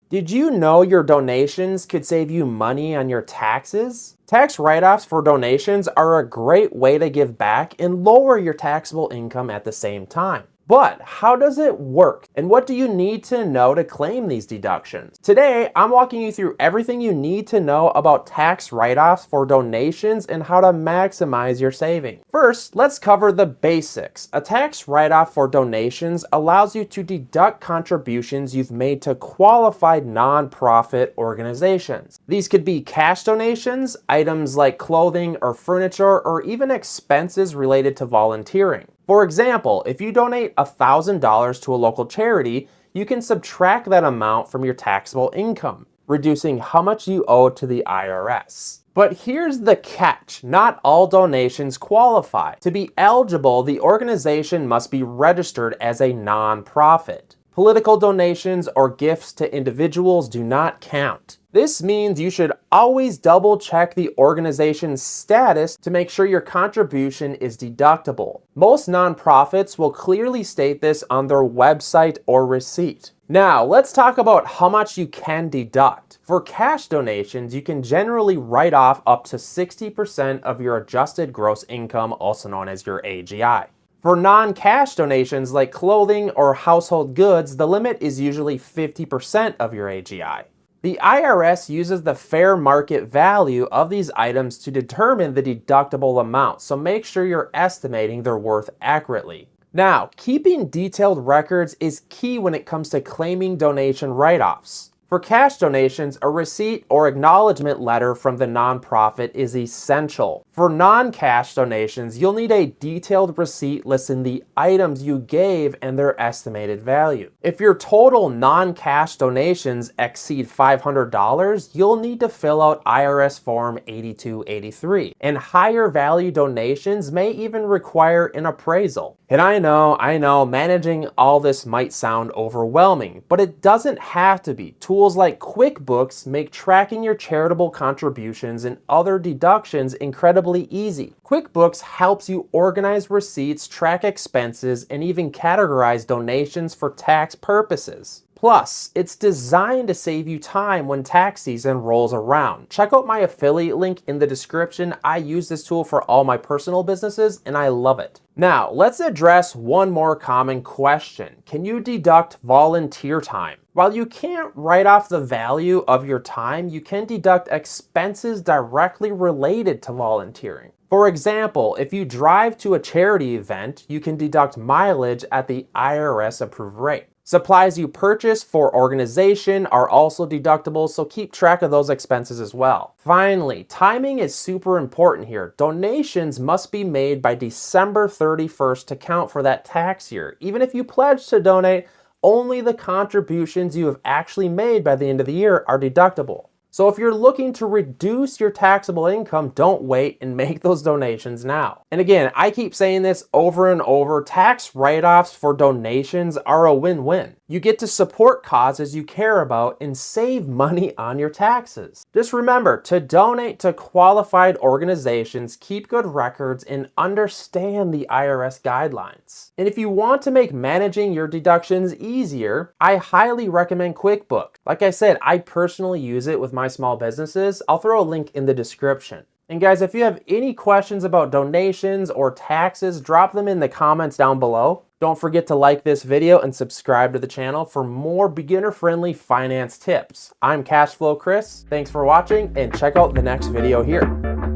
Did you know your donations could save you money on your taxes? Tax write-offs for donations are a great way to give back and lower your taxable income at the same time. But how does it work? And what do you need to know to claim these deductions? Today, I'm walking you through everything you need to know about tax write-offs for donations and how to maximize your savings. First, let's cover the basics. A tax write-off for donations allows you to deduct contributions you've made to qualified nonprofit organizations. These could be cash donations, items like clothing or furniture, or even expenses related to volunteering. For example, if you donate $1,000 to a local charity, you can subtract that amount from your taxable income, reducing how much you owe to the IRS. But here's the catch. Not all donations qualify. To be eligible, the organization must be registered as a nonprofit. Political donations or gifts to individuals do not count. This means you should always double check the organization's status to make sure your contribution is deductible. Most nonprofits will clearly state this on their website or receipt. Now, let's talk about how much you can deduct. For cash donations, you can generally write off up to 60% of your adjusted gross income, also known as your AGI. For non-cash donations like clothing or household goods, the limit is usually 50% of your AGI. The IRS uses the fair market value of these items to determine the deductible amount, so make sure you're estimating their worth accurately. Now, keeping detailed records is key when it comes to claiming donation write-offs. For cash donations, a receipt or acknowledgement letter from the nonprofit is essential. For non-cash donations, you'll need a detailed receipt listing the items you gave and their estimated value. If your total non-cash donations exceed $500, you'll need to fill out IRS Form 8283. And higher value donations may even require an appraisal. And I know, managing all this might sound overwhelming, but it doesn't have to be. Tools like QuickBooks make tracking your charitable contributions and other deductions incredibly easy. QuickBooks helps you organize receipts, track expenses, and even categorize donations for tax purposes. Plus, it's designed to save you time when tax season rolls around. Check out my affiliate link in the description. I use this tool for all my personal businesses and I love it. Now, let's address one more common question. Can you deduct volunteer time? While you can't write off the value of your time, you can deduct expenses directly related to volunteering. For example, if you drive to a charity event, you can deduct mileage at the IRS approved rate. Supplies you purchase for organization are also deductible, so keep track of those expenses as well. Finally, timing is super important here. Donations must be made by December 31st to count for that tax year. Even if you pledge to donate, only the contributions you have actually made by the end of the year are deductible. So if you're looking to reduce your taxable income, don't wait and make those donations now. And again, I keep saying this over and over, tax write-offs for donations are a win-win. You get to support causes you care about and save money on your taxes. Just remember to donate to qualified organizations, keep good records, and understand the IRS guidelines. And if you want to make managing your deductions easier, I highly recommend QuickBooks. Like I said, I personally use it with my small businesses. I'll throw a link in the description. And guys, if you have any questions about donations or taxes, drop them in the comments down below. Don't forget to like this video and subscribe to the channel for more beginner-friendly finance tips. I'm Cashflow Chris. Thanks for watching and check out the next video here.